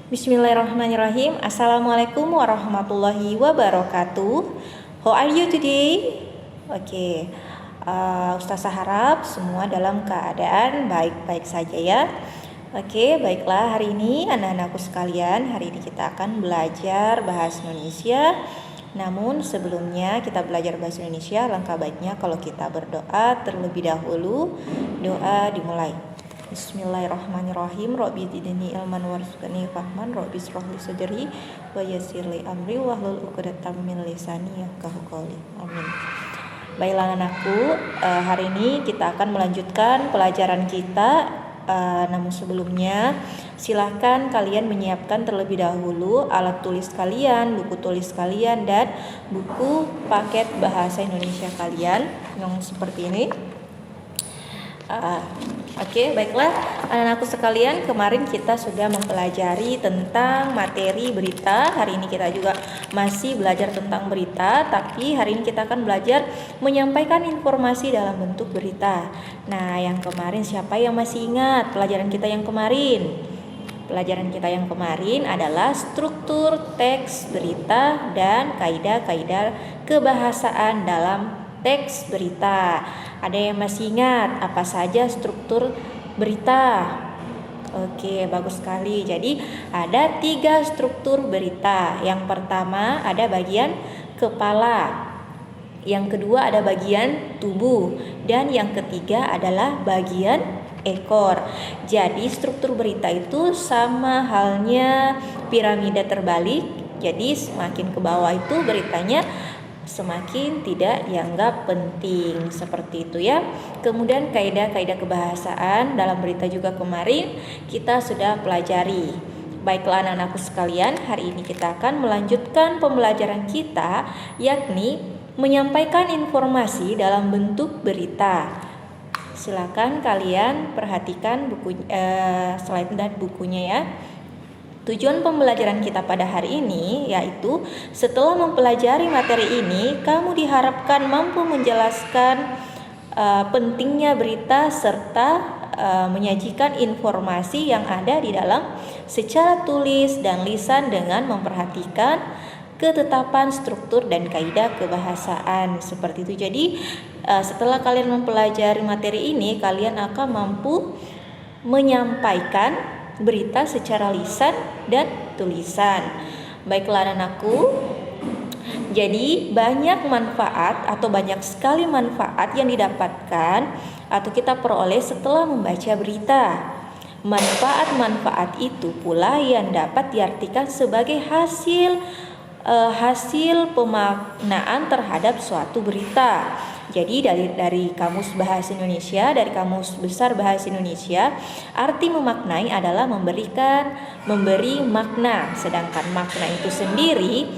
Bismillahirrahmanirrahim. Assalamualaikum warahmatullahi wabarakatuh. How are you today? Oke, Ustazah harap semua dalam keadaan baik-baik saja ya. Oke, baiklah, hari ini anak-anakku sekalian, hari ini kita akan belajar bahasa Indonesia. Namun sebelumnya kita belajar bahasa Indonesia, alangkah baiknya kalau kita berdoa terlebih dahulu. Doa dimulai. Bismillahirrahmanirrahim. Rabbi zidni ilman warzuqni fahman. Rabbi shrah li sadri wa yassir li amri wahlul 'uqdatam min lisani yafqahu qawli. Amin. Baiklah anakku, hari ini kita akan melanjutkan pelajaran kita. Namun sebelumnya silahkan kalian menyiapkan terlebih dahulu alat tulis kalian, buku tulis kalian, dan buku paket bahasa Indonesia kalian yang seperti ini. Oke, baiklah anak-anakku sekalian, kemarin kita sudah mempelajari tentang materi berita. Hari ini kita juga masih belajar tentang berita, tapi hari ini kita akan belajar menyampaikan informasi dalam bentuk berita. Nah, yang kemarin siapa yang masih ingat pelajaran kita yang kemarin? Pelajaran kita yang kemarin adalah struktur teks berita dan kaidah-kaidah kebahasaan dalam teks berita. Ada yang masih ingat apa saja struktur berita? Oke, bagus sekali. Jadi ada 3 struktur berita. Yang pertama ada bagian kepala, yang kedua ada bagian tubuh, dan yang ketiga adalah bagian ekor. Jadi struktur berita itu sama halnya piramida terbalik. Jadi semakin ke bawah itu beritanya semakin tidak dianggap penting, seperti itu ya. Kemudian kaidah-kaidah kebahasaan dalam berita juga kemarin kita sudah pelajari. Baiklah anak-anakku sekalian, hari ini kita akan melanjutkan pembelajaran kita, yakni menyampaikan informasi dalam bentuk berita. Silakan kalian perhatikan slide dan bukunya ya. Tujuan pembelajaran kita pada hari ini yaitu setelah mempelajari materi ini, kamu diharapkan mampu menjelaskan pentingnya berita serta menyajikan informasi yang ada di dalam secara tulis dan lisan dengan memperhatikan ketetapan struktur dan kaidah kebahasaan, seperti itu. Jadi setelah kalian mempelajari materi ini, kalian akan mampu menyampaikan berita secara lisan dan tulisan. Baiklah anakku, jadi banyak manfaat atau banyak sekali manfaat yang didapatkan atau kita peroleh setelah membaca berita. Manfaat-manfaat itu pula yang dapat diartikan sebagai hasil pemaknaan terhadap suatu berita. Jadi dari Kamus Bahasa Indonesia, dari Kamus Besar Bahasa Indonesia, arti memaknai adalah memberi makna. Sedangkan makna itu sendiri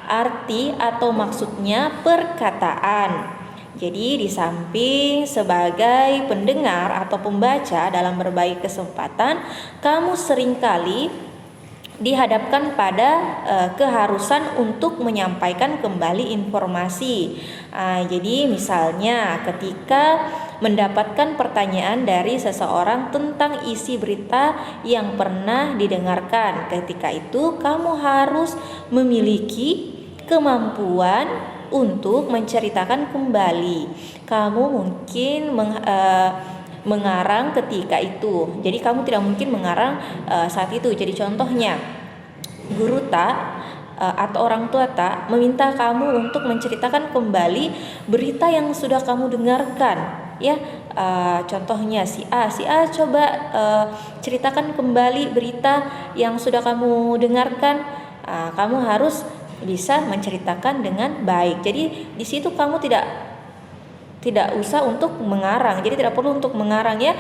arti atau maksudnya perkataan. Jadi di samping sebagai pendengar atau pembaca dalam berbagai kesempatan, kamu seringkali dihadapkan pada keharusan untuk menyampaikan kembali informasi. Jadi misalnya ketika mendapatkan pertanyaan dari seseorang tentang isi berita yang pernah didengarkan, ketika itu kamu harus memiliki kemampuan untuk menceritakan kembali. Kamu mungkin mengarang ketika itu. Jadi kamu tidak mungkin mengarang saat itu. Jadi contohnya, guru tak atau orang tua tak meminta kamu untuk menceritakan kembali berita yang sudah kamu dengarkan, ya. Contohnya si A coba ceritakan kembali berita yang sudah kamu dengarkan. Kamu harus bisa menceritakan dengan baik. Jadi di situ kamu tidak usah untuk mengarang. Jadi tidak perlu untuk mengarang ya.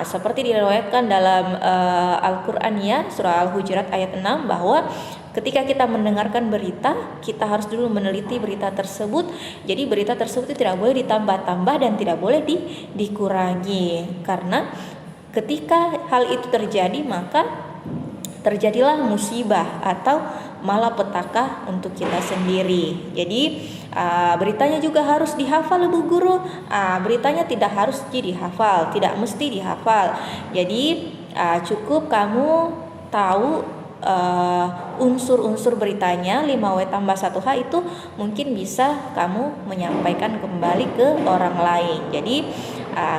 Seperti diriwayatkan dalam Al-Qur'an ya, surah Al-Hujurat ayat 6, bahwa ketika kita mendengarkan berita, kita harus dulu meneliti berita tersebut. Jadi berita tersebut tidak boleh ditambah-tambah dan tidak boleh dikurangi. Karena ketika hal itu terjadi, maka terjadilah musibah atau malapetaka untuk kita sendiri. Jadi beritanya juga harus dihafal Bu Guru. Beritanya tidak harus dihafal, tidak mesti dihafal. Jadi cukup kamu tahu unsur-unsur beritanya 5W tambah 1H itu mungkin bisa kamu menyampaikan kembali ke orang lain. Jadi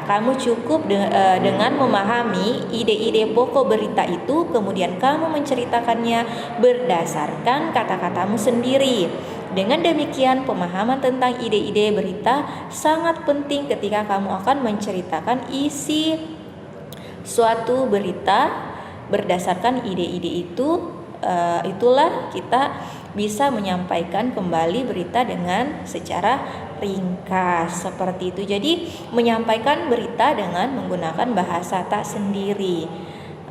kamu cukup dengan memahami ide-ide pokok berita itu, kemudian kamu menceritakannya berdasarkan kata-katamu sendiri. Dengan demikian, pemahaman tentang ide-ide berita sangat penting ketika kamu akan menceritakan isi suatu berita berdasarkan ide-ide itu. Itulah kita bisa menyampaikan kembali berita dengan secara ringkas seperti itu. Jadi menyampaikan berita dengan menggunakan bahasa tak sendiri.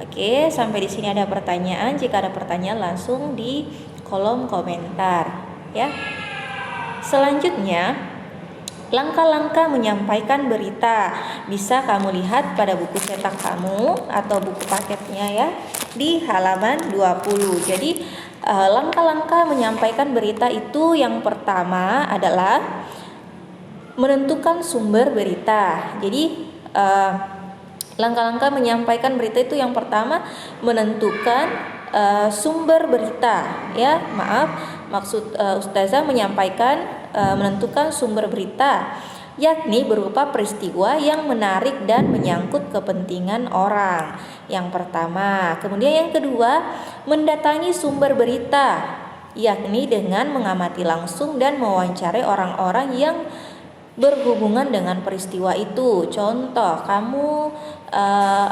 Oke, sampai di sini ada pertanyaan. Jika ada pertanyaan langsung di kolom komentar ya. Selanjutnya, langkah-langkah menyampaikan berita bisa kamu lihat pada buku cetak kamu atau buku paketnya ya, di halaman 20. Jadi langkah-langkah menyampaikan berita itu yang pertama adalah menentukan sumber berita. Jadi langkah-langkah menyampaikan berita itu yang pertama menentukan sumber berita ya. Maksud Ustazah menyampaikan menentukan sumber berita, yakni berupa peristiwa yang menarik dan menyangkut kepentingan orang. Yang pertama. Kemudian yang kedua, mendatangi sumber berita, yakni dengan mengamati langsung dan mewawancarai orang-orang yang berhubungan dengan peristiwa itu. Contoh, kamu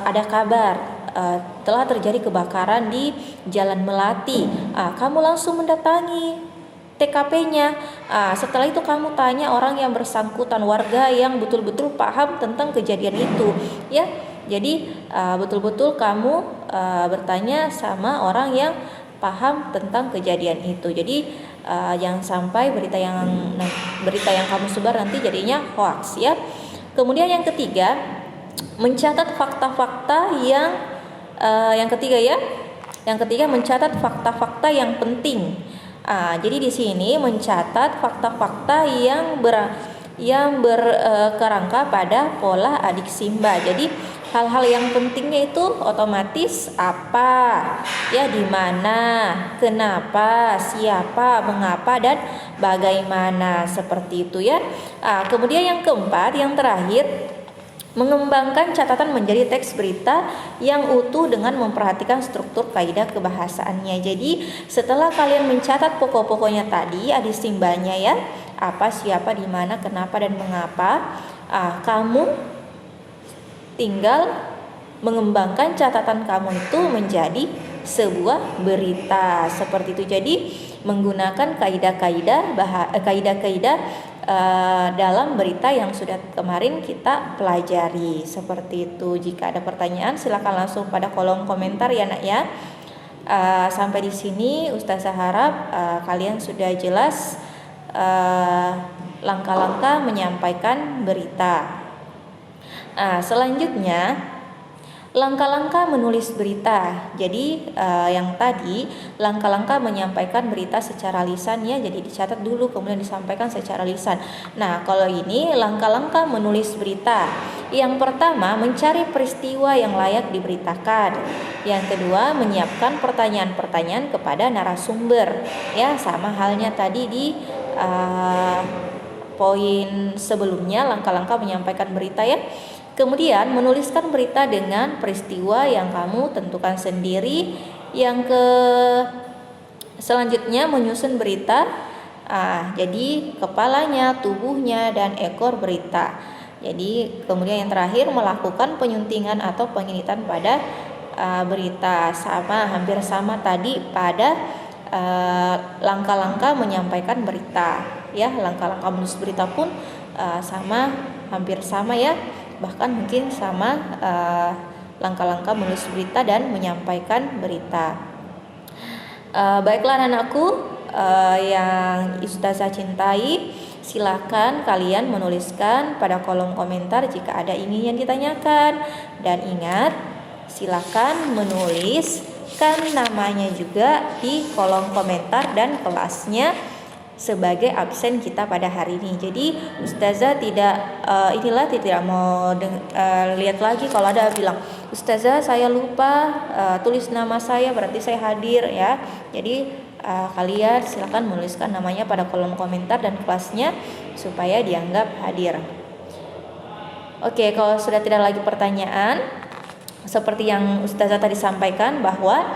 ada kabar telah terjadi kebakaran di Jalan Melati. Kamu langsung mendatangi TKP-nya. Setelah itu kamu tanya orang yang bersangkutan, warga yang betul-betul paham tentang kejadian itu, ya. Jadi betul-betul kamu bertanya sama orang yang paham tentang kejadian itu. Jadi jangan sampai berita yang kamu sebar nanti jadinya hoax ya. Kemudian yang ketiga, mencatat fakta-fakta yang ketiga mencatat fakta-fakta yang penting. Jadi di sini mencatat fakta-fakta yang berkerangka pada pola adik Simba. Jadi hal-hal yang pentingnya itu otomatis apa, ya, di mana, kenapa, siapa, mengapa, dan bagaimana, seperti itu ya. Kemudian yang keempat, yang terakhir, mengembangkan catatan menjadi teks berita yang utuh dengan memperhatikan struktur kaidah kebahasaannya. Jadi setelah kalian mencatat pokok-pokoknya tadi, adik simbanya ya, apa, siapa, di mana, kenapa, dan mengapa, kamu tinggal mengembangkan catatan kamu itu menjadi sebuah berita seperti itu. Jadi menggunakan kaidah-kaidah dalam berita yang sudah kemarin kita pelajari seperti itu. Jika ada pertanyaan silakan langsung pada kolom komentar ya nak ya. Sampai di sini Ustazah harap kalian sudah jelas langkah-langkah menyampaikan berita. Selanjutnya langkah-langkah menulis berita. Jadi yang tadi langkah-langkah menyampaikan berita secara lisan ya, jadi dicatat dulu kemudian disampaikan secara lisan. Nah, kalau ini langkah-langkah menulis berita. Yang pertama, mencari peristiwa yang layak diberitakan. Yang kedua, menyiapkan pertanyaan-pertanyaan kepada narasumber. Ya, sama halnya tadi di poin sebelumnya, langkah-langkah menyampaikan berita ya. Kemudian menuliskan berita dengan peristiwa yang kamu tentukan sendiri. Selanjutnya menyusun berita. Jadi kepalanya, tubuhnya, dan ekor berita. Jadi kemudian yang terakhir melakukan penyuntingan atau penginitan pada berita. Hampir sama tadi pada langkah-langkah menyampaikan berita. Ya, langkah-langkah menulis berita pun hampir sama ya. Bahkan mungkin sama langkah-langkah menulis berita dan menyampaikan berita. Baiklah anak-anakku yang Ustazah cintai, silakan kalian menuliskan pada kolom komentar jika ada ingin yang ditanyakan. Dan ingat, silakan menuliskan namanya juga di kolom komentar dan kelasnya sebagai absen kita pada hari ini. Jadi ustazah tidak tidak mau lihat lagi kalau ada bilang ustazah saya lupa tulis nama saya, berarti saya hadir ya. Jadi kalian silakan menuliskan namanya pada kolom komentar dan kelasnya supaya dianggap hadir. Oke, kalau sudah tidak lagi pertanyaan, seperti yang ustazah tadi sampaikan bahwa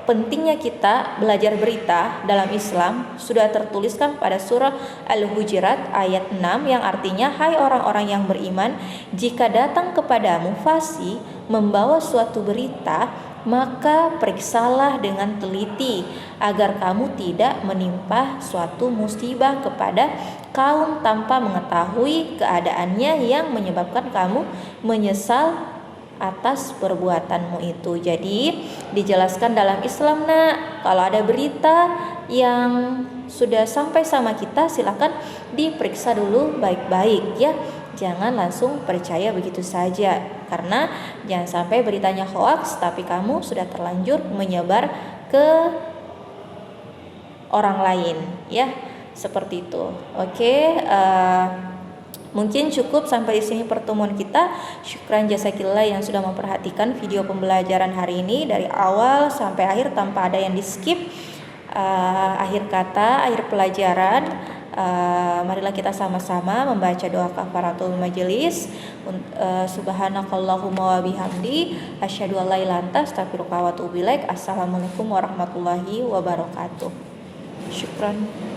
pentingnya kita belajar berita dalam Islam sudah tertuliskan pada surah Al-Hujurat ayat 6 yang artinya, hai orang-orang yang beriman, jika datang kepadamu fasih membawa suatu berita, maka periksalah dengan teliti agar kamu tidak menimpa suatu musibah kepada kaum tanpa mengetahui keadaannya yang menyebabkan kamu menyesal atas perbuatanmu itu. Jadi dijelaskan dalam Islam kalau ada berita yang sudah sampai sama kita, silakan diperiksa dulu baik-baik ya. Jangan langsung percaya begitu saja, karena jangan sampai beritanya hoax tapi kamu sudah terlanjur menyebar ke orang lain ya, seperti itu. Oke, mungkin cukup sampai di sini pertemuan kita. Syukran jasakillah yang sudah memperhatikan video pembelajaran hari ini dari awal sampai akhir tanpa ada yang di skip. Akhir kata, akhir pelajaran, marilah kita sama-sama membaca doa kafaratul majelis. Subhanakallahumma wa bihamdi asyhadu an la ilaha illa anta astaghfiruka wa atubu ilaik. Assalamualaikum warahmatullahi wabarakatuh. Syukran.